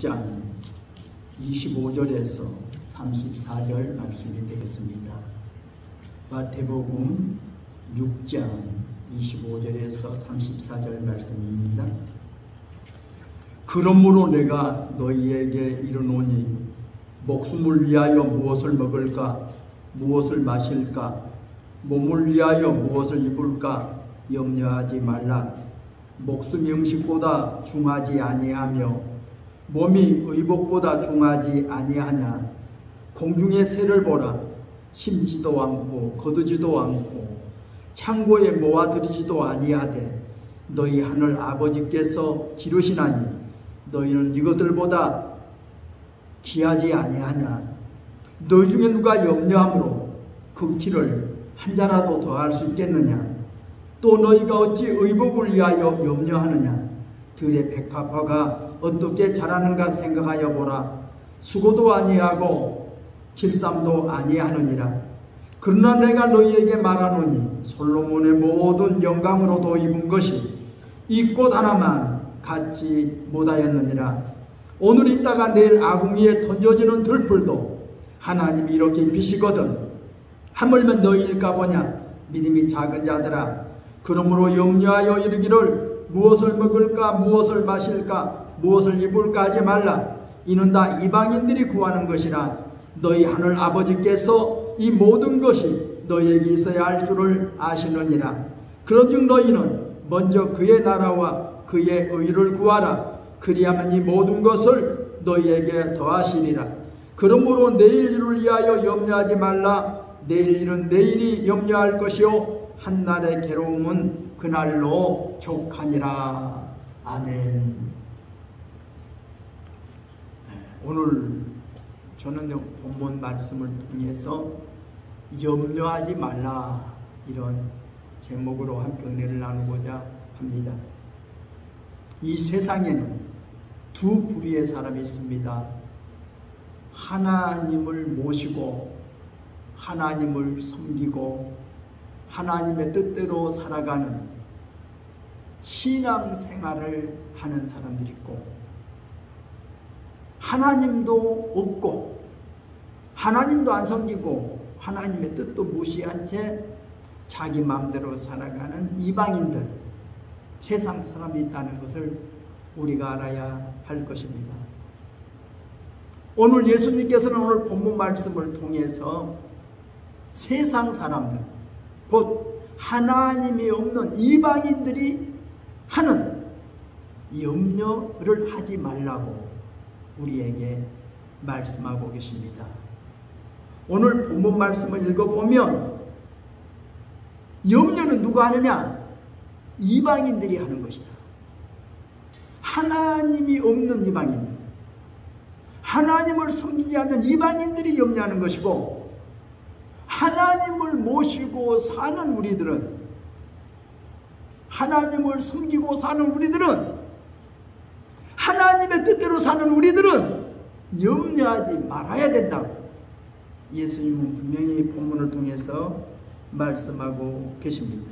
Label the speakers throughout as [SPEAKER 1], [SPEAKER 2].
[SPEAKER 1] 6장 25절에서 34절 말씀이 되겠습니다. 마태복음 6장 25절에서 34절 말씀입니다. 그러므로 내가 너희에게 이르노니 목숨을 위하여 무엇을 먹을까 무엇을 마실까 몸을 위하여 무엇을 입을까 염려하지 말라. 목숨이 음식보다 중하지 아니하며 몸이 의복보다 중하지 아니하냐. 공중의 새를 보라. 심지도 않고 거두지도 않고 창고에 모아들이지도 아니하되 너희 하늘 아버지께서 기르시나니 너희는 이것들보다 귀하지 아니하냐. 너희 중에 누가 염려함으로 그 키를 한 자라도 더할 수 있겠느냐. 또 너희가 어찌 의복을 위하여 염려하느냐. 들의 백합화가 어떻게 자라는가 생각하여 보라. 수고도 아니하고 길쌈도 아니하느니라. 그러나 내가 너희에게 말하노니 솔로몬의 모든 영광으로도 입은 것이 이 꽃 하나만 갖지 못하였느니라. 오늘 있다가 내일 아궁이에 던져지는 들풀도 하나님이 이렇게 입히시거든 하물며 너희일까 보냐. 믿음이 작은 자들아, 그러므로 염려하여 이르기를 무엇을 먹을까 무엇을 마실까 무엇을 입을까 하지 말라. 이는 다 이방인들이 구하는 것이라. 너희 하늘 아버지께서 이 모든 것이 너희에게 있어야 할 줄을 아시느니라. 그런즉 너희는 먼저 그의 나라와 그의 의를 구하라. 그리하면 이 모든 것을 너희에게 더하시리라. 그러므로 내일 일을 위하여 염려하지 말라. 내일 일은 내일이 염려할 것이요 한날의 괴로움은 그날로 족하니라. 아멘. 오늘 저는 본문 말씀을 통해서 염려하지 말라 이런 제목으로 함께 은혜를 나누고자 합니다. 이 세상에는 두 부류의 사람이 있습니다. 하나님을 모시고 하나님을 섬기고 하나님의 뜻대로 살아가는 신앙생활을 하는 사람들이 있고, 하나님도 없고 하나님도 안 섬기고 하나님의 뜻도 무시한 채 자기 마음대로 살아가는 이방인들, 세상 사람이 있다는 것을 우리가 알아야 할 것입니다. 오늘 예수님께서는 오늘 본문 말씀을 통해서 세상 사람들, 곧 하나님이 없는 이방인들이 하는 염려를 하지 말라고 우리에게 말씀하고 계십니다. 오늘 본문 말씀을 읽어보면 염려는 누가 하느냐? 이방인들이 하는 것이다. 하나님이 없는 이방인들, 하나님을 섬기지 않는 이방인들이 염려하는 것이고, 하나님을 모시고 사는 우리들은, 하나님을 섬기고 사는 우리들은, 하나님의 뜻대로 사는 우리들은 염려하지 말아야 된다고 예수님은 분명히 본문을 통해서 말씀하고 계십니다.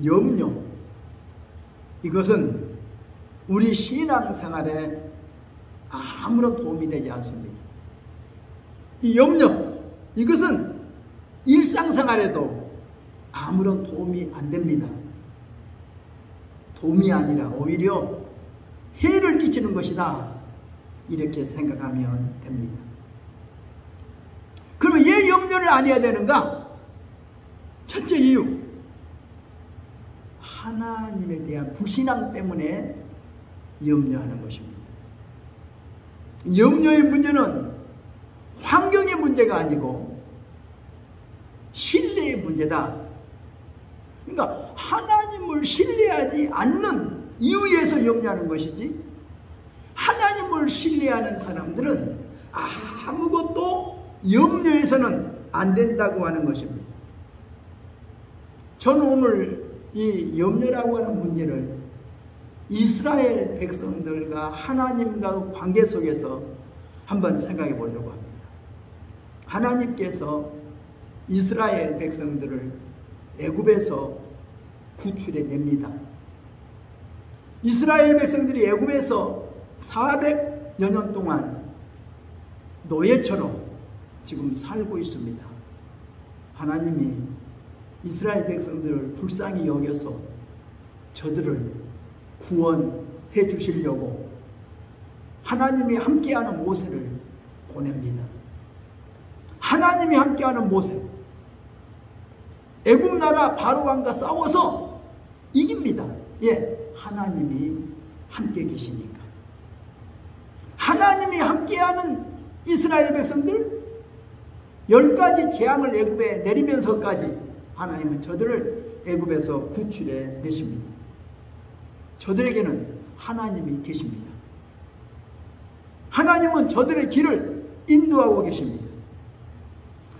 [SPEAKER 1] 염려, 이것은 우리 신앙생활에 아무런 도움이 되지 않습니다. 이 염려, 이것은 일상생활에도 아무런 도움이 안 됩니다. 도움이 아니라 오히려 해를 끼치는 것이다, 이렇게 생각하면 됩니다. 그러면 왜 염려를 안 해야 되는가? 첫째 이유, 하나님에 대한 불신앙 때문에 염려하는 것입니다. 염려의 문제는 환경의 문제가 아니고 신뢰의 문제다. 그러니까 하나님을 신뢰하지 않는 이유에서 염려하는 것이지, 하나님을 신뢰하는 사람들은 아무것도 염려해서는 안 된다고 하는 것입니다. 저는 오늘 이 염려라고 하는 문제를 이스라엘 백성들과 하나님과 관계 속에서 한번 생각해 보려고 합니다. 하나님께서 이스라엘 백성들을 애굽에서 구출해 냅니다. 이스라엘 백성들이 애굽에서 400여 년 동안 노예처럼 지금 살고 있습니다. 하나님이 이스라엘 백성들을 불쌍히 여겨서 저들을 구원해 주시려고 하나님이 함께하는 모세를 보냅니다. 하나님이 함께하는 모세, 애굽 나라 바로 왕과 싸워서 이깁니다. 예, 하나님이 함께 계시니까. 하나님이 함께하는 이스라엘 백성들 10가지 재앙을 애굽에 내리면서까지 하나님은 저들을 애굽에서 구출해 내십니다. 저들에게는 하나님이 계십니다. 하나님은 저들의 길을 인도하고 계십니다.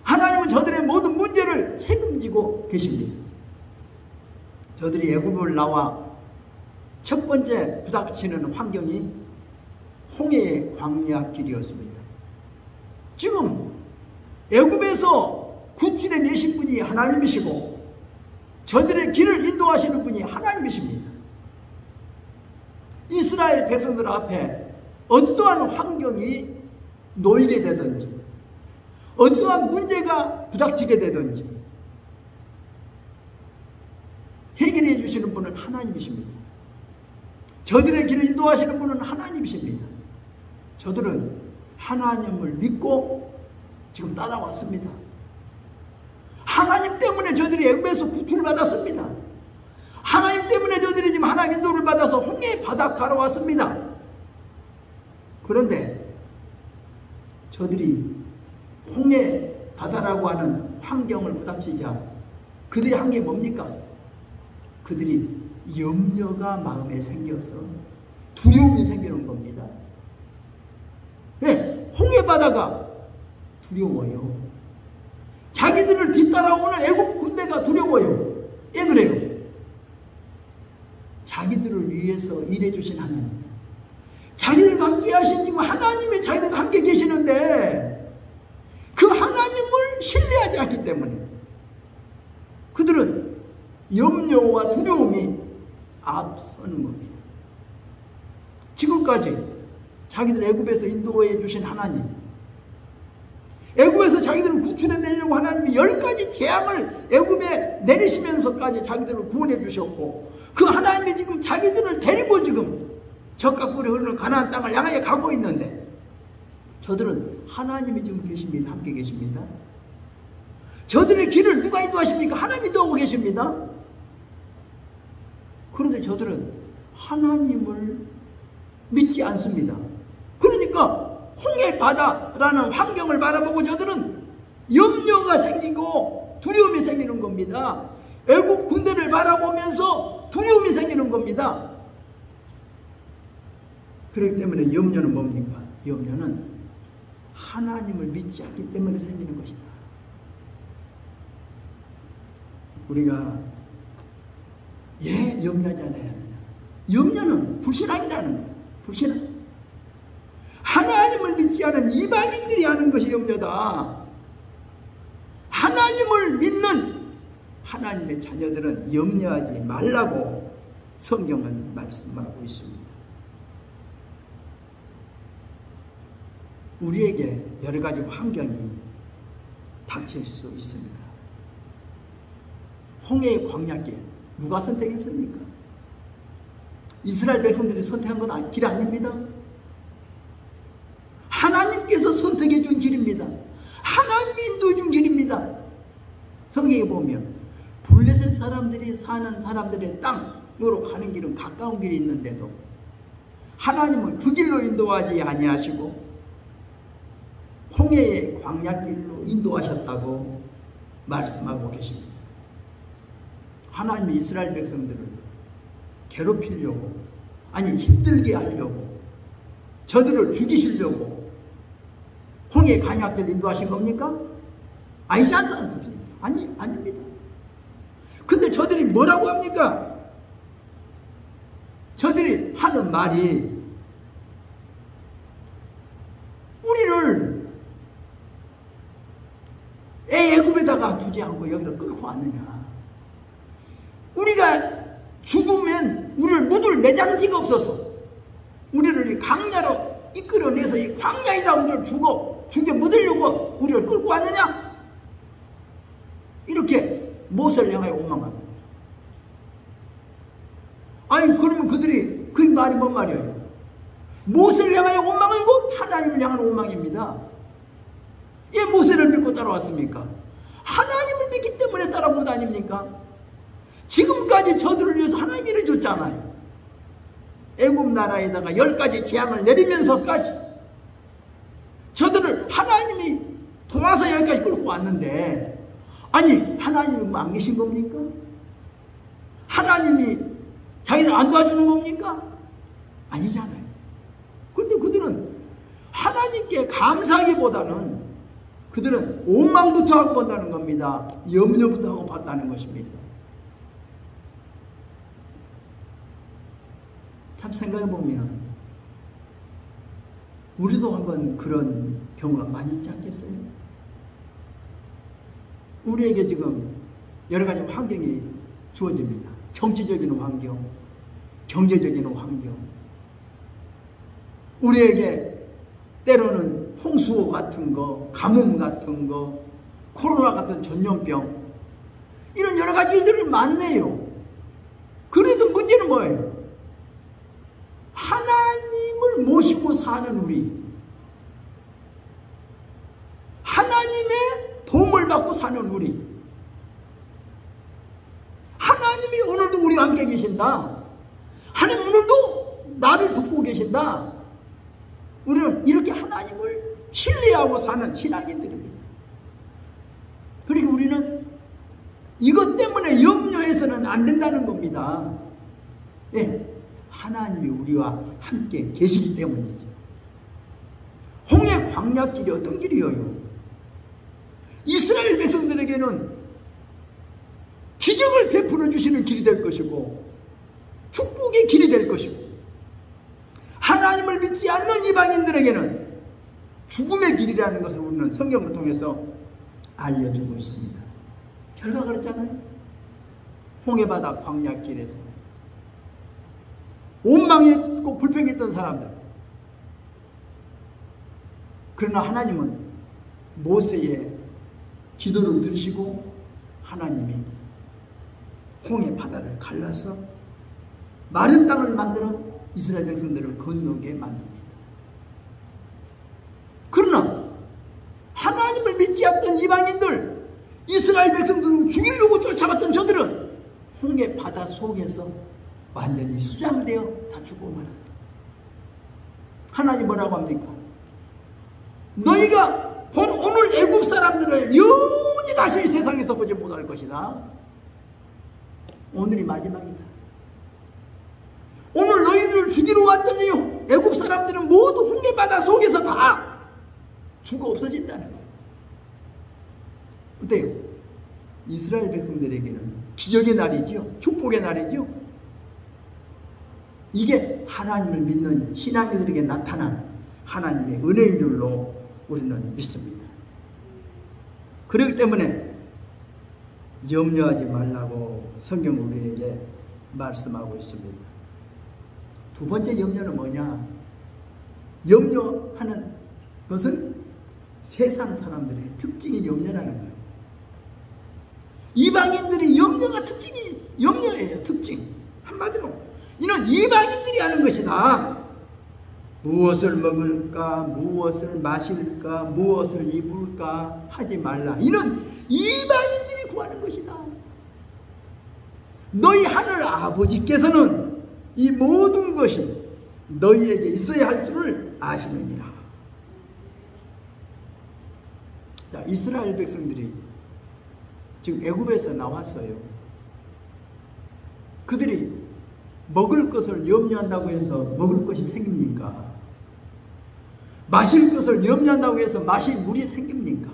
[SPEAKER 1] 하나님은 저들의 모든 문제를 책임지고 계십니다. 저들이 애굽을 나와 첫 번째 부닥치는 환경이 홍해의 광야 길이었습니다. 지금 애굽에서 구출해 내신 분이 하나님이시고 저들의 길을 인도하시는 분이 하나님이십니다. 이스라엘 백성들 앞에 어떠한 환경이 놓이게 되든지 어떠한 문제가 부닥치게 되든지 해결해 주시는 분은 하나님이십니다. 저들의 길을 인도하시는 분은 하나님이십니다. 저들은 하나님을 믿고 지금 따라왔습니다. 하나님 때문에 저들이 애굽에서 구출을 받았습니다. 하나님 때문에 저들이 지금 하나님 인도를 받아서 홍해 바다 가러왔습니다. 그런데 저들이 홍해 바다라고 하는 환경을 부닥치자 그들이 한 게 뭡니까? 그들이 염려가 마음에 생겨서 두려움이 생기는 겁니다. 네, 홍해 바다가 두려워요. 자기들을 뒤따라오는 애국 군대가 두려워요. 왜 그래요? 자기들을 위해서 일해주신 하나님, 자기들과 함께 하신 지금 하나님이 자기들과 함께 계시는데 그 하나님을 신뢰하지 않기 때문에 그들은 염려와 두려움이 앞서는 겁니다. 지금까지 자기들 애굽에서 인도해 주신 하나님, 애굽에서 자기들을 구출해 내려고 하나님이 10가지 재앙을 애굽에 내리시면서까지 자기들을 구원해 주셨고 그 하나님이 지금 자기들을 데리고 지금 적과 꿀이 흐르는 가나안 땅을 향하여 가고 있는데 저들은 하나님이 지금 계십니다. 함께 계십니다. 저들의 길을 누가 인도하십니까? 하나님이 인도하고 계십니다. 그런데 저들은 하나님을 믿지 않습니다. 그러니까 홍해 바다라는 환경을 바라보고 저들은 염려가 생기고 두려움이 생기는 겁니다. 애국 군대를 바라보면서 두려움이 생기는 겁니다. 그렇기 때문에 염려는 뭡니까? 염려는 하나님을 믿지 않기 때문에 생기는 것이다. 우리가 왜 염려하지 않아야 하느냐? 염려는 불신앙이라는 거예요. 불신앙. 하나님을 믿지 않은 이방인들이 하는 것이 염려다. 하나님을 믿는 하나님의 자녀들은 염려하지 말라고 성경은 말씀하고 있습니다. 우리에게 여러 가지 환경이 닥칠 수 있습니다. 홍해의 광야길 누가 선택했습니까? 이스라엘 백성들이 선택한 건 길 아닙니다. 하나님께서 선택해 준 길입니다. 하나님이 인도해 준 길입니다. 성경에 보면 블레셋 사람들이 사는 사람들의 땅으로 가는 길은 가까운 길이 있는데도 하나님은 그 길로 인도하지 아니하시고 홍해의 광야길로 인도하셨다고 말씀하고 계십니다. 하나님이 이스라엘 백성들을 괴롭히려고, 아니 힘들게 하려고, 저들을 죽이시려고 홍해 광야길 인도하신 겁니까? 아니지 않습니까? 아닙니다. 근데 저들이 뭐라고 합니까? 저들이 하는 말이 우리를 애굽에다가 두지 않고 여기로 끌고 왔느냐? 우리가 죽으면 우리를 묻을 매장지가 없어서 우리를 이 광야 이끌어내서 이 광야에다 우리를 죽여 묻으려고 우리를 끌고 왔느냐? 이렇게 모세를 향하여 원망합니다. 아니 그러면 그들이 그 말이 뭔 말이에요? 모세를 향하여 원망은 곧 하나님을 향한 원망입니다. 왜 모세를 믿고 따라왔습니까? 하나님을 믿기 때문에 따라온 것 아닙니까? 지금까지 저들을 위해서 하나님이 일해줬잖아요. 애굽 나라에다가 10가지 재앙을 내리면서까지 저들을 하나님이 도와서 여기까지 끌고 왔는데, 아니 하나님은 안 계신 겁니까? 하나님이 자기를 안 도와주는 겁니까? 아니잖아요. 근데 그들은 하나님께 감사하기보다는 그들은 원망부터 하고 본다는 겁니다. 염려부터 하고 봤다는 것입니다. 참 생각해보면 우리도 한번 그런 경우가 많이 있지 않겠어요? 우리에게 지금 여러 가지 환경이 주어집니다. 정치적인 환경, 경제적인 환경, 우리에게 때로는 홍수 같은 거, 가뭄 같은 거, 코로나 같은 전염병, 이런 여러 가지 일들이 많네요. 그래도 문제는 뭐예요? 하나님을 모시고 사는 우리, 하나님의 도움을 받고 사는 우리, 하나님이 오늘도 우리와 함께 계신다, 하나님 오늘도 나를 돕고 계신다, 우리는 이렇게 하나님을 신뢰하고 사는 신앙인들입니다. 그리고 우리는 이것 때문에 염려해서는 안 된다는 겁니다. 예, 하나님이 우리와 함께 계시기 때문이죠. 홍해 광야길이 어떤 길이에요? 이스라엘 백성들에게는 기적을 베풀어 주시는 길이 될 것이고 축복의 길이 될 것이고, 하나님을 믿지 않는 이방인들에게는 죽음의 길이라는 것을 우리는 성경을 통해서 알려주고 있습니다. 결과가 그렇잖아요. 홍해바다 광야길에서 원망했고 불평했던 사람들, 그러나 하나님은 모세의 기도를 들으시고 하나님이 홍해바다를 갈라서 마른 땅을 만들어 이스라엘 백성들을 건너게 만듭니다. 그러나 하나님을 믿지 않던 이방인들, 이스라엘 백성들을 죽이려고 쫓아갔던 저들은 홍해 바다 속에서 완전히 수장되어 다 죽고 말았다. 하나님 뭐라고 합니까? 너희가 본 오늘 애굽 사람들을 영원히 다시 세상에서 보지 못할 것이다. 오늘이 마지막이다. 오늘 너희들을 죽이러 왔더니 애굽 사람들은 모두 홍해바다 속에서 다 죽어 없어진다는 거예요. 어때요? 이스라엘 백성들에게는 기적의 날이지요. 축복의 날이지요. 이게 하나님을 믿는 신앙인들에게 나타난 하나님의 은혜인 줄로 우리는 믿습니다. 그렇기 때문에 염려하지 말라고 성경은 우리에게 말씀하고 있습니다. 두 번째 염려는 뭐냐? 염려하는 것은 세상 사람들의 특징이 염려라는 거예요. 이방인들의 염려가 특징이 염려예요. 특징. 한마디로 이는 이방인들이 하는 것이다. 무엇을 먹을까, 무엇을 마실까, 무엇을 입을까 하지 말라. 이는 이방인들이 구하는 것이다. 너희 하늘 아버지께서는 이 모든 것이 너희에게 있어야 할 줄을 아시느니라. 자, 이스라엘 백성들이 지금 애굽에서 나왔어요. 그들이 먹을 것을 염려한다고 해서 먹을 것이 생깁니까? 마실 것을 염려한다고 해서 마실 물이 생깁니까?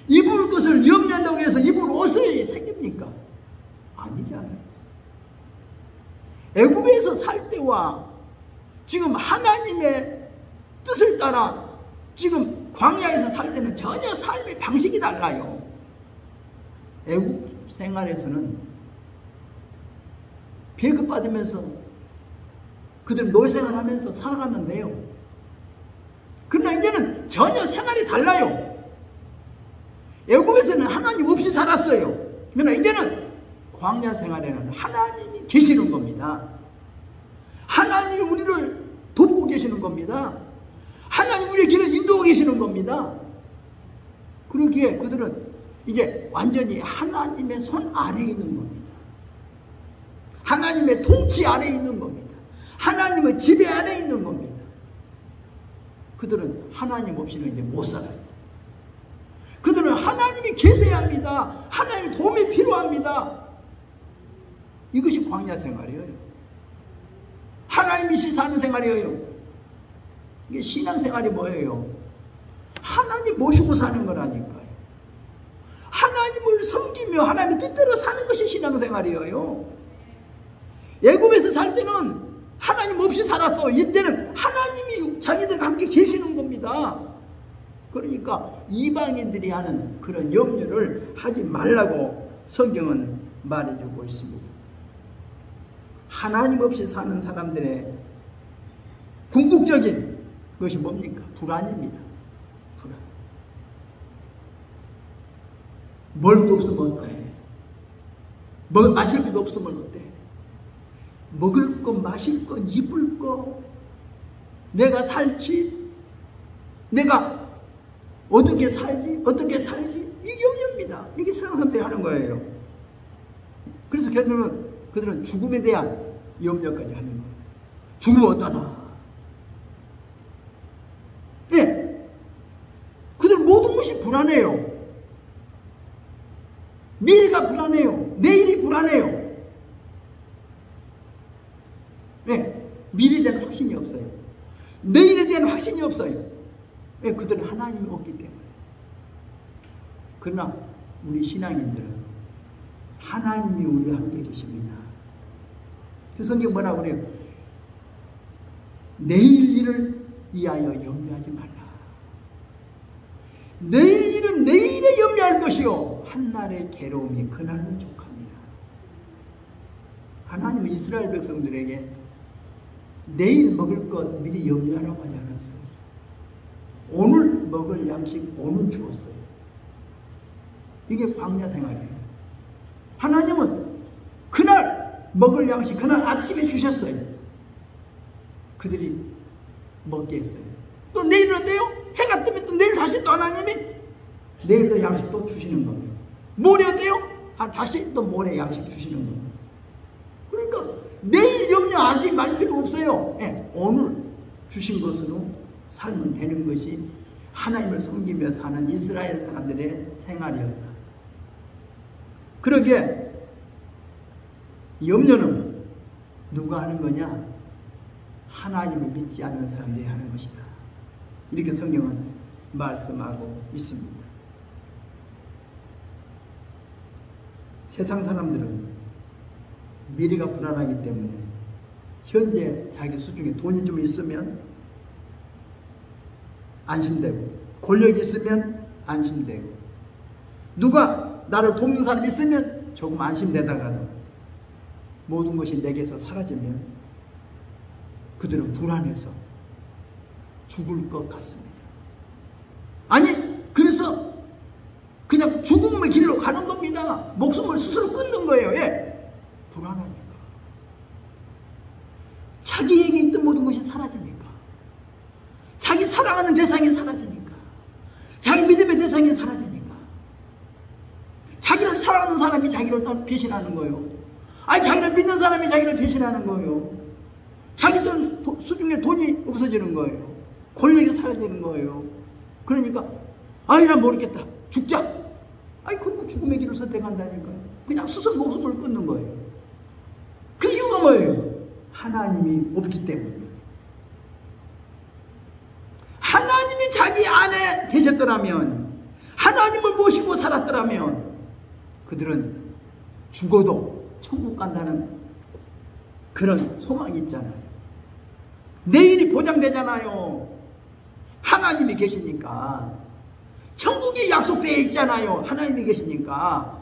[SPEAKER 1] 입을 것을 염려한다고 해서 입을 옷이 생깁니까? 아니잖아요. 애굽에서 살 때와 지금 하나님의 뜻을 따라 지금 광야에서 살 때는 전혀 삶의 방식이 달라요. 애굽 생활에서는 배급받으면서 그들은 노예생활 하면서 살아가면 돼요. 그러나 이제는 전혀 생활이 달라요. 애굽에서는 하나님 없이 살았어요. 그러나 이제는 광야 생활에는 하나님이 계시는 겁니다. 하나님이 우리를 돕고 계시는 겁니다. 하나님 우리의 길을 인도하고 계시는 겁니다. 그러기에 그들은 이제 완전히 하나님의 손 아래에 있는 겁니다. 하나님의 통치 아래에 있는 겁니다. 하나님의 지배 아래에 있는 겁니다. 그들은 하나님 없이는 이제 못 살아요. 그들은 하나님이 계셔야 합니다. 하나님의 도움이 필요합니다. 이것이 광야 생활이에요. 하나님이 사는 생활이에요. 이게 신앙생활이 뭐예요? 하나님 모시고 사는 거라니까요. 하나님을 섬기며 하나님 뜻대로 사는 것이 신앙생활이에요. 애굽에서 살 때는 하나님 없이 살았어. 이제는 하나님이 자기들과 함께 계시는 겁니다. 그러니까 이방인들이 하는 그런 염려를 하지 말라고 성경은 말해주고 있습니다. 하나님 없이 사는 사람들의 궁극적인 것이 뭡니까? 불안입니다. 불안. 먹을 거 없으면 어때? 마실 것도 없으면 어때? 먹을 거, 마실 거, 입을 거, 내가 살지, 내가 어떻게 살지, 이게 염려입니다. 이게 사람들이 하는 거예요. 그래서 그들은 죽음에 대한 염려까지 하는 거예요. 죽으면 어떠나? 예. 그들 모든 것이 불안해요. 미래가 불안해요. 내일이 불안해요. 네, 미래에 대한 확신이 없어요. 내일에 대한 확신이 없어요. 네, 그들은 하나님이 없기 때문에. 그러나 우리 신앙인들은 하나님이 우리와 함께 계십니다. 그 성경 뭐라고 그래요? 내일 일을 위하여 염려하지 말라. 내일 일은 내일에 염려할 것이요 한날의 괴로움이 그날로 족합니다. 하나님은 이스라엘 백성들에게 내일 먹을 것 미리 염려하라고 하지 않았어요. 오늘 먹을 양식 오늘 주었어요. 이게 광야 생활이에요. 하나님은 그날 먹을 양식 그날 아침에 주셨어요. 그들이 먹게 했어요. 또 내일은 어때요? 해가 뜨면 또 내일 다시 또 하나님이 내일도 양식 또 주시는 겁니다. 모레 어때요? 다시 또 모레 양식 주시는 겁니다. 그러니까 내일 염려하지 말 필요 없어요. 네, 오늘 주신 것으로 살면 되는 것이 하나님을 섬기며 사는 이스라엘 사람들의 생활이었다. 그러기에 염려는 누가 하는 거냐? 하나님을 믿지 않는 사람들이 하는 것이다. 이렇게 성경은 말씀하고 있습니다. 세상 사람들은 미래가 불안하기 때문에 현재 자기 수중에 돈이 좀 있으면 안심되고, 권력이 있으면 안심되고, 누가 나를 돕는 사람이 있으면 조금 안심되다가도 모든 것이 내게서 사라지면 그들은 불안해서 죽을 것 같습니다. 아니, 그래서 그냥 죽음의 길로 가는 겁니다. 목숨을 스스로 끊는 거예요. 예. 불안하니까. 자기에게 있던 모든 것이 사라지니까. 자기 사랑하는 대상이 사라지니까. 자기 믿음의 대상이 사라지니까. 자기를 사랑하는 사람이 자기를 또 배신하는 거예요. 아니, 자기를 믿는 사람이 자기를 배신하는 거예요. 자기도 수중에 돈이 없어지는 거예요. 권력이 사라지는 거예요. 그러니까 아니란 모르겠다. 죽자. 아니, 그리고 죽음의 길을 선택한다니까요. 그냥 스스로 목숨을 끊는 거예요. 그 이유가 뭐예요? 하나님이 없기 때문이에요. 하나님이 자기 안에 계셨더라면, 하나님을 모시고 살았더라면 그들은 죽어도 천국 간다는 그런 소망이 있잖아요. 내일이 보장되잖아요. 하나님이 계시니까. 천국이 약속되어 있잖아요. 하나님이 계시니까.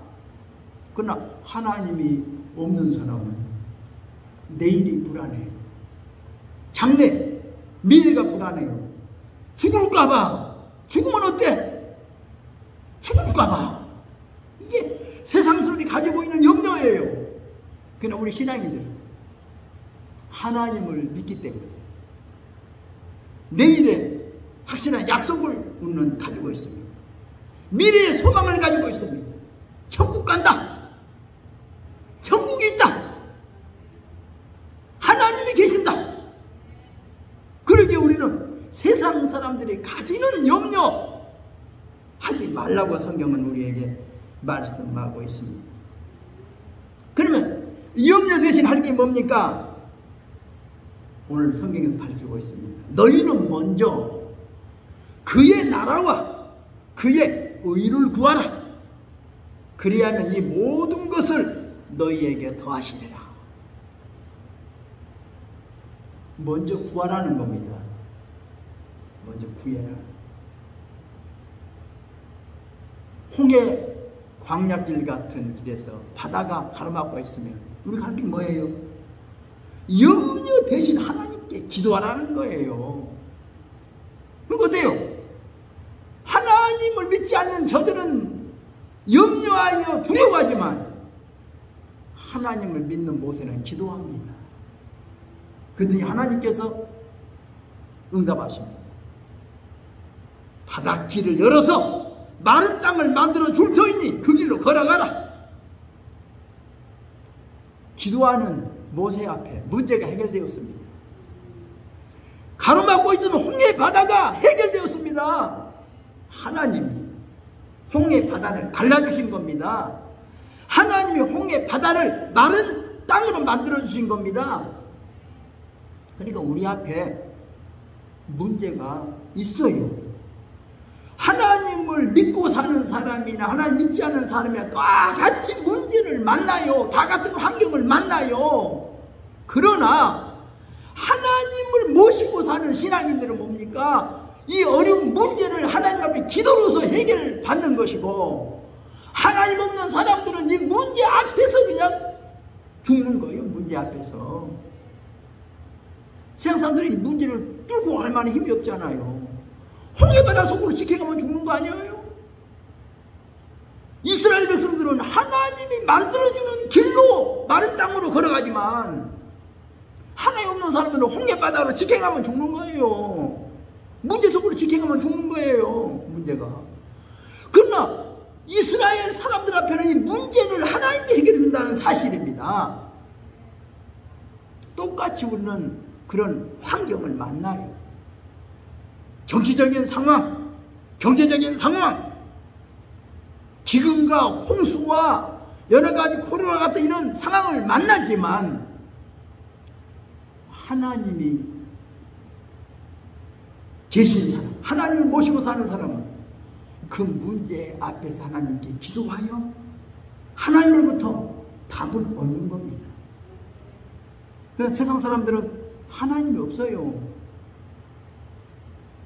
[SPEAKER 1] 그러나 하나님이 없는 사람은 내일이 불안해요. 장래, 미래가 불안해요. 죽을까봐. 죽으면 어때? 죽을까봐. 이게 세상 사람이 가지고 있는 염려예요. 그러나 우리 신앙인들은 하나님을 믿기 때문에 내일의 확실한 약속을 우리는 가지고 있습니다. 미래의 소망을 가지고 있습니다. 천국 간다. 천국이 있다. 하나님이 계신다. 그러기에 우리는 세상 사람들이 가지는 염려 하지 말라고 성경은 우리에게 말씀하고 있습니다. 그러면 이 염려 대신 할 게 뭡니까? 오늘 성경에서 밝히고 있습니다. 너희는 먼저 그의 나라와 그의 의를 구하라. 그리하면 이 모든 것을 너희에게 더하시리라. 먼저 구하라는 겁니다. 먼저 구해라. 홍해 광야길 같은 길에서 바다가 가로막고 있으면 우리가 할 게 뭐예요? 염려 대신 하나님께 기도하라는 거예요. 그거 어때요? 하나님을 믿지 않는 저들은 염려하여 두려워하지만 하나님을 믿는 모세는 기도합니다. 그랬더니 하나님께서 응답하십니다. 바닷길을 열어서 마른 땅을 만들어 줄 터이니 그 길로 걸어가라. 기도하는 모세 앞에 문제가 해결되었습니다. 가로막고 있던 홍해 바다가 해결되었습니다. 하나님이 홍해 바다를 갈라주신 겁니다. 하나님이 홍해 바다를 마른 땅으로 만들어 주신 겁니다. 그러니까 우리 앞에 문제가 있어요. 하나님을 믿고 사는 사람이나 하나님 믿지 않는 사람이나 똑같이 문제를 만나요. 다 같은 환경을 만나요. 그러나 하나님을 모시고 사는 신앙인들은 뭡니까? 이 어려운 문제를 하나님 앞에 기도로서 해결받는 것이고, 하나님 없는 사람들은 이 문제 앞에서 그냥 죽는 거예요. 문제 앞에서. 세상 사람들이 이 문제를 뚫고 갈 만한 힘이 없잖아요. 홍해바다 속으로 지켜가면 죽는 거 아니에요? 이스라엘 백성들은 하나님이 만들어주는 길로 마른 땅으로 걸어가지만 하나님 없는 사람들은 홍해바다로 지켜가면 죽는 거예요. 문제 속으로 지켜가면 죽는 거예요. 문제가. 그러나 이스라엘 사람들 앞에는 이 문제를 하나님이 해결해준다는 사실입니다. 똑같이 우리는 그런 환경을 만나요. 정치적인 상황, 경제적인 상황, 기근과 홍수와 여러 가지 코로나 같은 이런 상황을 만나지만 하나님이 계신 사람, 하나님을 모시고 사는 사람은 그 문제 앞에서 하나님께 기도하여 하나님으로부터 답을 얻는 겁니다. 그래서 세상 사람들은 하나님이 없어요.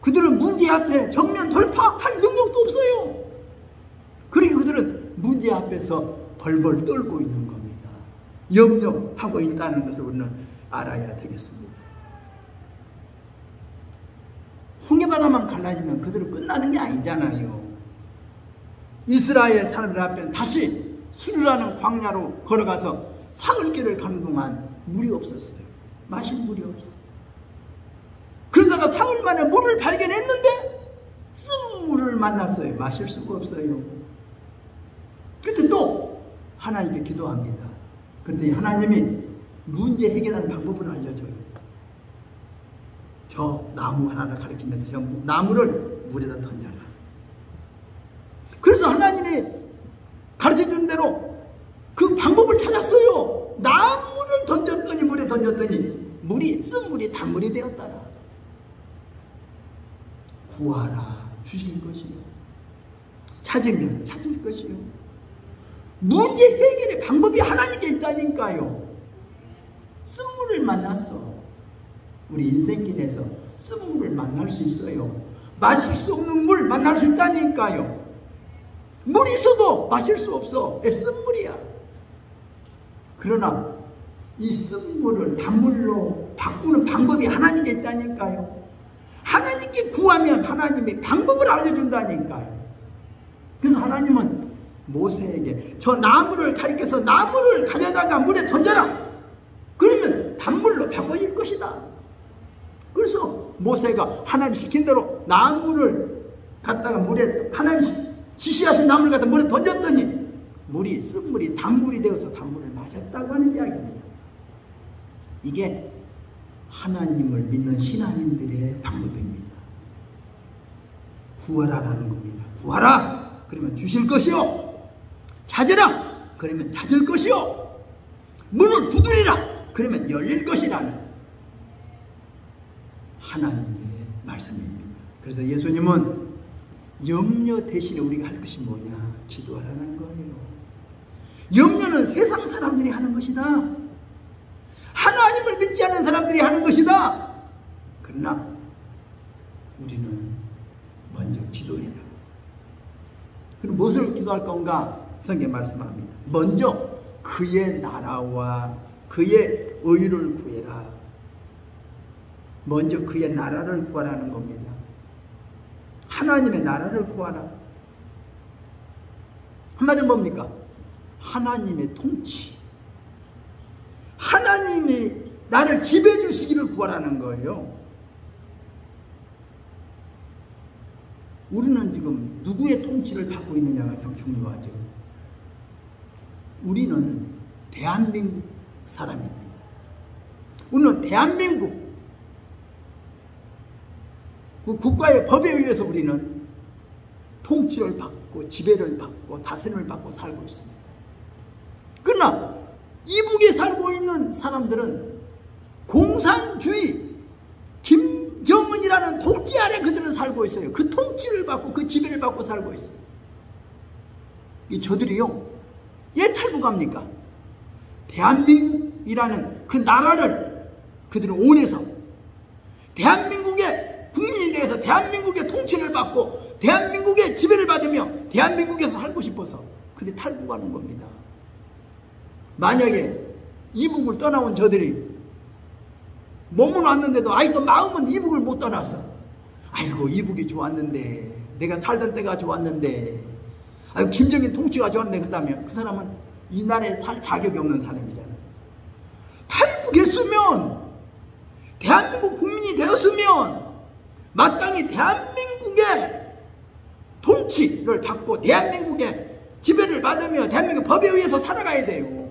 [SPEAKER 1] 그들은 문제 앞에 정면 돌파할 능력도 없어요. 그러니까 그들은 문제 앞에서 벌벌 떨고 있는 겁니다. 염려하고 있다는 것을 우리는 알아야 되겠습니다. 홍해바다만 갈라지면 그들은 끝나는 게 아니잖아요. 이스라엘 사람들 앞에는 다시 수르라는 광야로 걸어가서 사흘길을 가는 동안 물이 없었어요. 마실 물이 없어요. 그러다가 사흘 만에 물을 발견했는데 쓴 물을 만났어요. 마실 수가 없어요. 그때 또 하나님께 기도합니다. 그랬더니 하나님이 문제 해결하는 방법을 알려줘요. 저 나무 하나를 가리키면서 저 나무를 물에다 던져라. 그래서 하나님이 가르쳐준 대로 그 방법을 찾았어요. 나무를 던졌더니 물에 던졌더니 물이 쓴 물이 단물이 되었더라. 구하라 주실 것이요, 찾으면 찾을 것이요. 문제 해결의 방법이 하나님께 있다니까요. 쓴물을 만났어. 우리 인생길에서 쓴물을 만날 수 있어요. 마실 수 없는 물 만날 수 있다니까요. 물이 있어도 마실 수 없어. 쓴물이야. 그러나 이 쓴물을 단물로 바꾸는 방법이 하나님께 있다니까요. 하나님께 구하면 하나님이 방법을 알려준다니까요. 그래서 하나님은 모세에게 저 나무를 가리켜서 나무를 가져다가 물에 던져라. 그러면 단물로 바꿔질 것이다. 그래서 모세가 하나님 시킨 대로 나무를 갖다가 물에, 하나님 지시하신 나무를 갖다 물에 던졌더니 물이, 쓴물이 단물이 되어서 단물을 마셨다고 하는 이야기입니다. 이게 하나님을 믿는 신앙인들의 방법입니다. 구하라라는 겁니다. 구하라! 그러면 주실 것이요. 찾으라! 그러면 찾을 것이요. 문을 두드리라! 그러면 열릴 것이라는 하나님의 말씀입니다. 그래서 예수님은 염려 대신에 우리가 할 것이 뭐냐? 기도하라는 거예요. 염려는 세상 사람들이 하는 것이다. 하나님을 믿지 않는 사람들이 하는 것이다. 그러나 우리는 먼저 기도해라. 그럼 무엇을 기도할 건가? 성경에 말씀합니다. 먼저 그의 나라와 그의 의를 구해라. 먼저 그의 나라를 구하라는 겁니다. 하나님의 나라를 구하라. 한마디로 뭡니까? 하나님의 통치, 하나님이 나를 지배해 주시기를 구하라는 거예요. 우리는 지금 누구의 통치를 받고 있느냐가 참 중요하죠. 우리는 대한민국 사람입니다. 우리는 대한민국 그 국가의 법에 의해서 우리는 통치를 받고 지배를 받고 다스림을 받고 살고 있습니다. 그러나 이북에 살고 있는 사람들은 공산주의 김정은이라는 통치 아래 그들은 살고 있어요. 그 통치를 받고 그 지배를 받고 살고 있어요. 이 저들이요, 왜 탈북합니까? 대한민국이라는 그 나라를 그들은 원해서 대한민국의 국민에 대해서 대한민국의 통치를 받고 대한민국의 지배를 받으며 대한민국에서 살고 싶어서 그들이 탈북하는 겁니다. 만약에 이북을 떠나온 저들이 몸은 왔는데도 아이도 마음은 이북을 못 떠나서 아이고 이북이 좋았는데, 내가 살던 때가 좋았는데, 아이고 김정일 통치가 좋았는데, 그다음에 그 사람은 이 나라에 살 자격이 없는 사람이잖아요. 탈북했으면, 대한민국 국민이 되었으면 마땅히 대한민국의 통치를 받고 대한민국의 지배를 받으며 대한민국 법에 의해서 살아가야 돼요.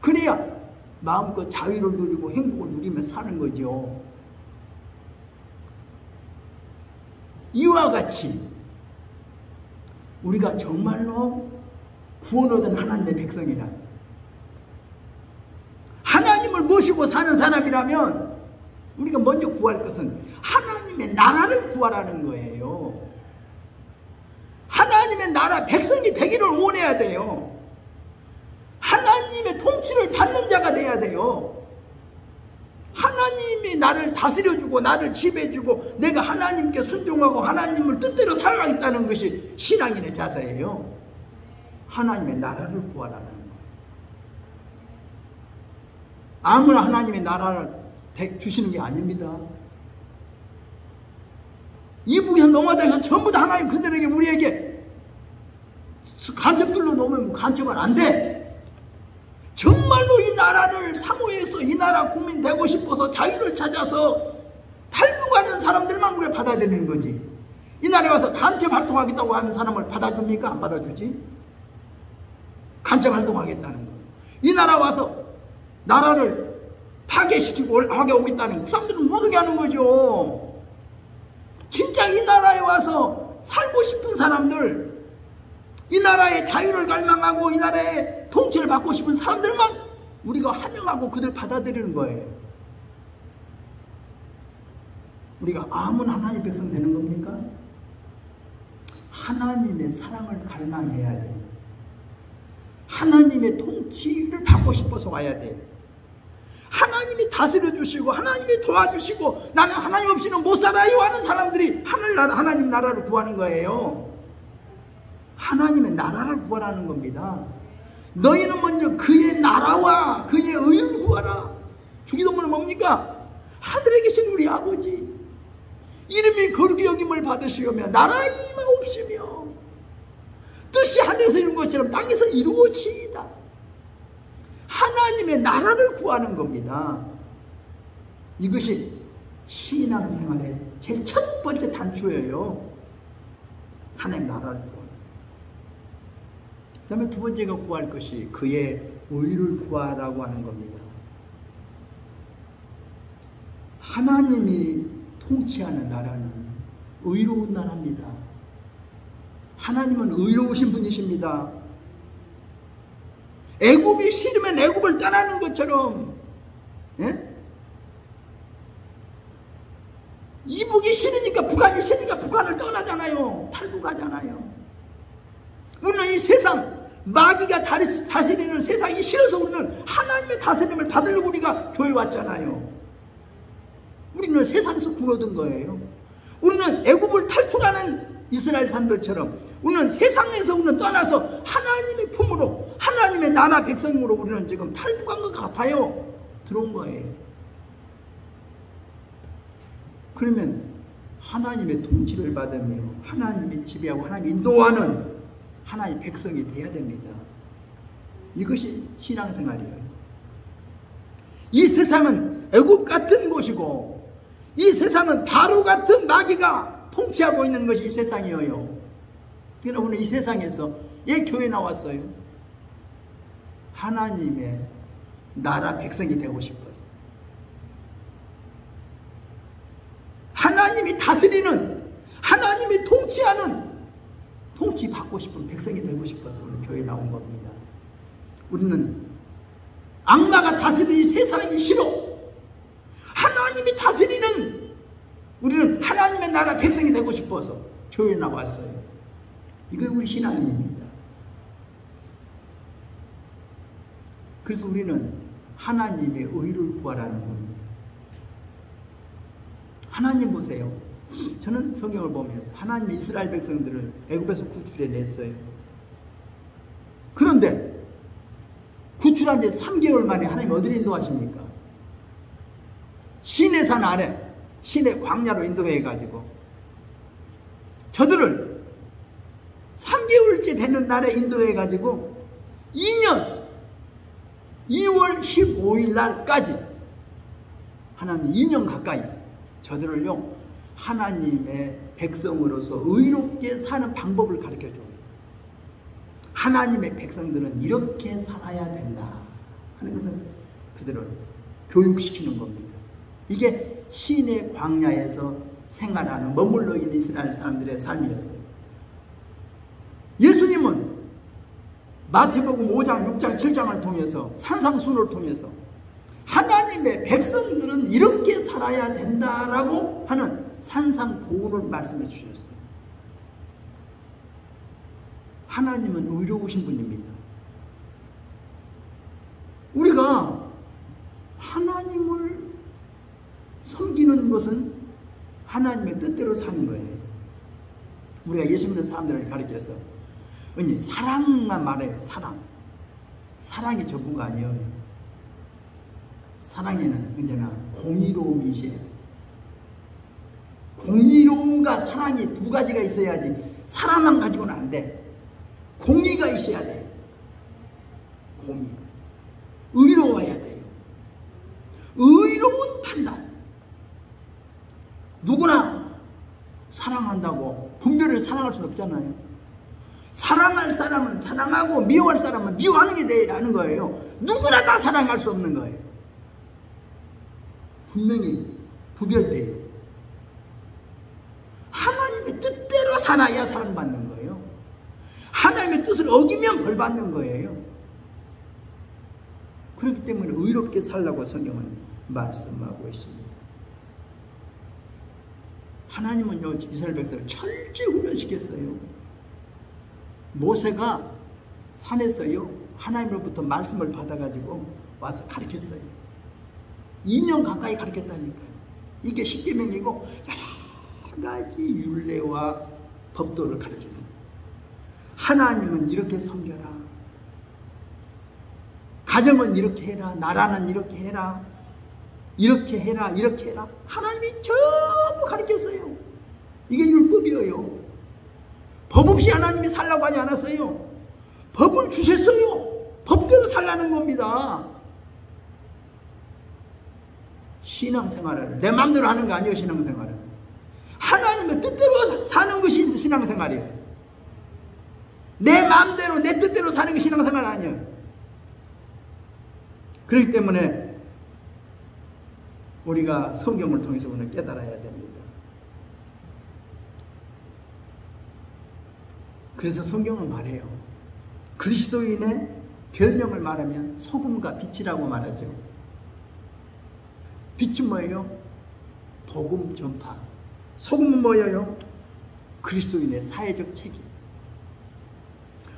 [SPEAKER 1] 그래야 마음껏 자유를 누리고 행복을 누리며 사는 거죠. 이와 같이 우리가 정말로 구원 얻은 하나님의 백성이라, 하나님을 모시고 사는 사람이라면 우리가 먼저 구할 것은 하나님의 나라를 구하라는 거예요. 하나님의 나라 백성이 되기를 원해야 돼요. 하나님의 통치를 받는 자가 돼야 돼요. 하나님이 나를 다스려주고 나를 지배해주고 내가 하나님께 순종하고 하나님을 뜻대로 살아가겠다는 것이 신앙인의 자세예요. 하나님의 나라를 구하라는 거예요. 아무나 하나님의 나라를 주시는 게 아닙니다. 이북에서 노마다에서 전부 다 하나님 그들에게 우리에게 간첩들로 놓으면 간첩은 안 돼. 정말로 이 나라를 사모해서 이 나라 국민 되고 싶어서 자유를 찾아서 탈북하는 사람들만 우리가 받아들이는 거지. 이 나라에 와서 간첩 활동하겠다고 하는 사람을 받아줍니까? 안 받아주지? 간첩 활동하겠다는 거. 이 나라 와서 나라를 파괴시키고 하게 오겠다는 그 사람들은 못 오게 하는 거죠. 진짜 이 나라에 와서 살고 싶은 사람들, 이 나라의 자유를 갈망하고 이 나라의 통치를 받고 싶은 사람들만 우리가 환영하고 그들 받아들이는 거예요. 우리가 아무나 하나님의 백성 되는 겁니까? 하나님의 사랑을 갈망해야 돼요. 하나님의 통치를 받고 싶어서 와야 돼요. 하나님이 다스려 주시고 하나님이 도와주시고 나는 하나님 없이는 못 살아요 하는 사람들이 하늘나라 하나님 나라를 구하는 거예요. 하나님의 나라를 구하라는 겁니다. 너희는 먼저 그의 나라와 그의 의를 구하라. 주기도문은 뭡니까? 하늘에 계신 우리 아버지 이름이 거룩히 여김을 받으시오며 나라 임하옵시며 뜻이 하늘에서 이룬 것처럼 땅에서 이루어지이다. 하나님의 나라를 구하는 겁니다. 이것이 신앙생활의 제일 첫 번째 단추예요. 하나님 나라를 구하는. 그 다음에 두 번째가 구할 것이 그의 의를 구하라고 하는 겁니다. 하나님이 통치하는 나라는 의로운 나라입니다. 하나님은 의로우신 분이십니다. 애굽이 싫으면 애굽을 떠나는 것처럼, 예? 이북이 싫으니까 북한이 싫으니까 북한을 떠나잖아요. 탈북하잖아요. 우리는 이 세상 마귀가 다스리는 세상이 싫어서 우리는 하나님의 다스림을 받으려고 우리가 교회 왔잖아요. 우리는 세상에서 굴어든 거예요. 우리는 애굽을 탈출하는 이스라엘 사람들처럼 우리는 세상에서 우리는 떠나서 하나님의 품으로 하나님의 나라 백성으로 우리는 지금 탈북한 것 같아요. 들어온 거예요. 그러면 하나님의 통치를 받으며 하나님의 지배하고 하나님의 인도하는 하나님의 백성이 되어야 됩니다. 이것이 신앙생활이에요. 이 세상은 애굽 같은 곳이고 이 세상은 바로 같은 마귀가 통치하고 있는 것이 이 세상이에요. 그러나 오늘 이 세상에서 예 교회 나왔어요. 하나님의 나라 백성이 되고 싶어서 하나님이 다스리는 하나님이 통치하는 통치 받고 싶은 백성이 되고 싶어서 오늘 교회 나온 겁니다. 우리는 악마가 다스리는 세상이 싫어. 하나님이 다스리는 우리는 하나님의 나라 백성이 되고 싶어서 교회에 나왔어요. 이게 우리 신앙입니다. 그래서 우리는 하나님의 의를 구하라는 겁니다. 하나님 보세요. 저는 성경을 보면서 하나님이 이스라엘 백성들을 애굽에서 구출해 냈어요. 그런데 구출한 지 3개월 만에 하나님 어디로 인도하십니까? 시내산 아래 시내 광야로 인도해 가지고 저들을 3개월째 되는 날에 인도해 가지고 2년 2월 15일 날까지 하나님 2년 가까이 저들을요 하나님의 백성으로서 의롭게 사는 방법을 가르쳐줘요. 하나님의 백성들은 이렇게 살아야 된다 하는 것을 그들을 교육시키는 겁니다. 이게 시내 광야에서 생활하는 머물러 있는 이스라엘 사람들의 삶이었어요. 예수님은 마태복음 5장, 6장, 7장을 통해서 산상순을 통해서 하나님의 백성들은 이렇게 살아야 된다라고 하는 산상보호를 말씀해 주셨어요. 하나님은 의로우신 분입니다. 우리가 하나님을 섬기는 것은 하나님의 뜻대로 사는 거예요. 우리가 예수 믿는 사람들을 가르쳐서 아니 사랑만 말해요. 사랑이 전부가 아니에요. 사랑에는 언제나 공의로움이 있어요. 공의로움과 사랑이 두 가지가 있어야지 사랑만 가지고는 안 돼. 공의가 있어야 돼요. 공의. 의로워야 돼요. 의로운 판단. 누구나 사랑한다고 분별을 사랑할 수는 없잖아요. 사랑할 사람은 사랑하고 미워할 사람은 미워하는 게 돼야 하는 거예요. 누구나 다 사랑할 수 없는 거예요. 분명히 구별돼요. 하나님의 뜻대로 살아야 사랑받는 거예요. 하나님의 뜻을 어기면 벌받는 거예요. 그렇기 때문에 의롭게 살라고 성경은 말씀하고 있습니다. 하나님은요 이스라엘 백성을 철저히 훈련시켰어요. 모세가 산에서요 하나님으로부터 말씀을 받아가지고 와서 가르쳤어요. 2년 가까이 가르쳤다니까요. 이게 십계명이고 여러 가지 율례와 법도를 가르쳤어요. 하나님은 이렇게 섬겨라. 가정은 이렇게 해라. 나라는 이렇게 해라. 이렇게 해라 이렇게 해라 하나님이 전부 가르쳤어요. 이게 율법이에요. 법 없이 하나님이 살라고 하지 않았어요. 법을 주셨어요. 법대로 살라는 겁니다. 신앙생활을 내 마음대로 하는 거 아니에요. 신앙생활은 하나님의 뜻대로 사는 것이 신앙생활이에요. 내 마음대로 내 뜻대로 사는 게 신앙생활 아니에요. 그렇기 때문에 우리가 성경을 통해서 오늘 깨달아야 됩니다. 그래서 성경은 말해요. 그리스도인의 별명을 말하면 소금과 빛이라고 말하죠. 빛은 뭐예요? 복음 전파. 소금은 뭐예요? 그리스도인의 사회적 책임.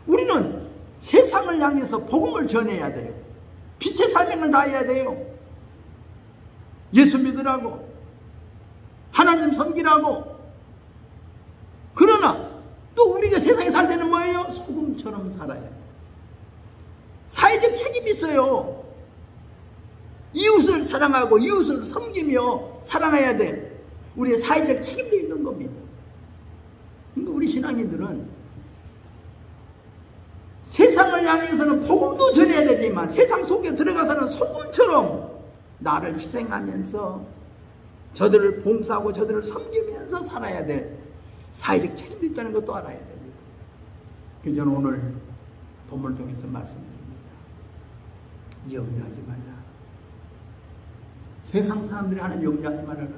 [SPEAKER 1] 우리는 세상을 향해서 복음을 전해야 돼요. 빛의 사명을 다해야 돼요. 예수 믿으라고, 하나님 섬기라고. 그러나 또 우리가 세상에 살 때는 뭐예요? 소금처럼 살아야 돼요. 사회적 책임이 있어요. 이웃을 사랑하고 이웃을 섬기며 살아가야 돼. 우리의 사회적 책임도 있는 겁니다. 그러니까 우리 신앙인들은 세상을 향해서는 복음도 전해야 되지만 세상 속에 들어가서는 소금처럼 나를 희생하면서 저들을 봉사하고 저들을 섬기면서 살아야 될 사회적 책임도 있다는 것도 알아야 됩니다. 그래서 저는 오늘 본문을 통해서 말씀드립니다. 염려하지 말라. 세상 사람들이 하는 염려하지 말아라.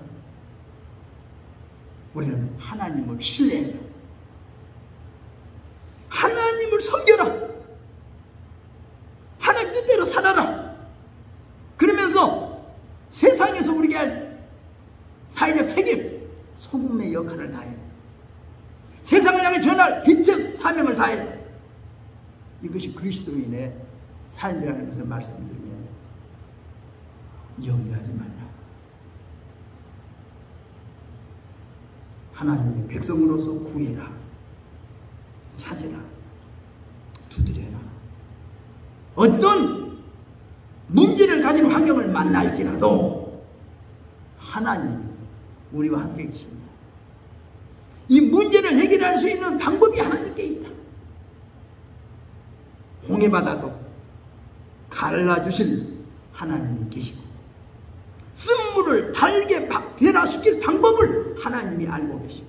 [SPEAKER 1] 우리는 하나님을 신뢰해라. 하나님을 섬겨라. 하나님 뜻대로 살아라. 그러면서 세상에서 우리가 할 사회적 책임, 소금의 역할을 다해. 세상을 향해 전할 빛의 사명을 다해. 이것이 그리스도인의 삶이라는 것을 말씀드리면서 염려하지 말라. 하나님의 백성으로서 구해라. 찾으라. 두드려라. 어떤 문제를 가진 환경을 만날지라도 하나님 우리와 함께 계십니다. 이 문제를 해결할 수 있는 방법이 하나님께 있다. 홍해바다도 갈라주실 하나님이 계시고 쓴물을 달게 변화시킬 방법을 하나님이 알고 계시고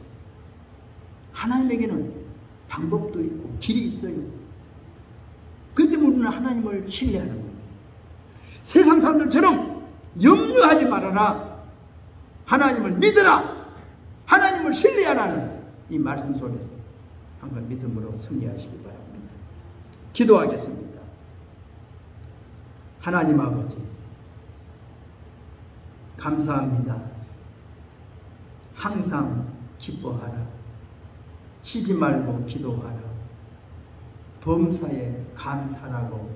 [SPEAKER 1] 하나님에게는 방법도 있고 길이 있어요. 그렇기 때문에 우리는 하나님을 신뢰하는 거예요. 세상 사람들처럼 염려하지 말아라. 하나님을 믿으라. 하나님을 신뢰하라는 이 말씀 속에서 한번 믿음으로 승리하시기 바랍니다. 기도하겠습니다. 하나님 아버지 감사합니다. 항상 기뻐하라. 쉬지 말고 기도하라. 범사에 감사라고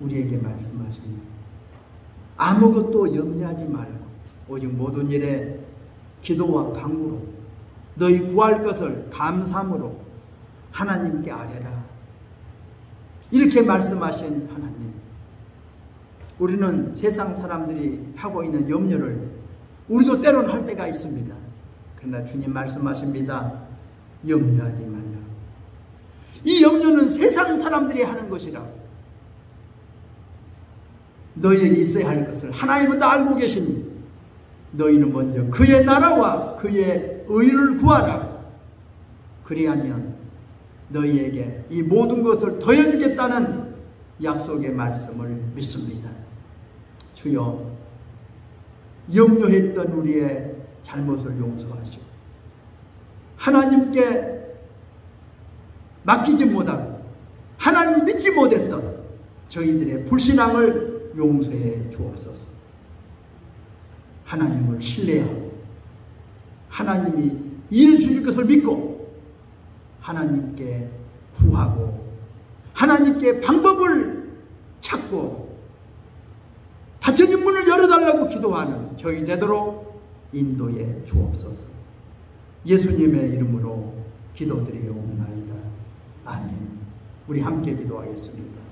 [SPEAKER 1] 우리에게 말씀하십니다. 아무것도 염려하지 말고 오직 모든 일에 기도와 간구로 너희 구할 것을 감사함으로 하나님께 아뢰라. 이렇게 말씀하신 하나님, 우리는 세상 사람들이 하고 있는 염려를 우리도 때로는 할 때가 있습니다. 그러나 주님 말씀하십니다. 염려하지 말라. 이 염려는 세상 사람들이 하는 것이라. 너희에게 있어야 할 것을 하나님은 다 알고 계시니 너희는 먼저 그의 나라와 그의 의를 구하라. 그리하면 너희에게 이 모든 것을 더해주겠다는 약속의 말씀을 믿습니다. 주여, 염려했던 우리의 잘못을 용서하시고 하나님께 맡기지 못하고 하나님 믿지 못했던 저희들의 불신앙을 용서해 주옵소서. 하나님을 신뢰하고 하나님이 일해 주실 것을 믿고 하나님께 구하고 하나님께 방법을 찾고 닫혀진 문을 열어달라고 기도하는 저희 되도록 인도해 주옵소서. 예수님의 이름으로 기도드리옵나이다. 아멘. 우리 함께 기도하겠습니다.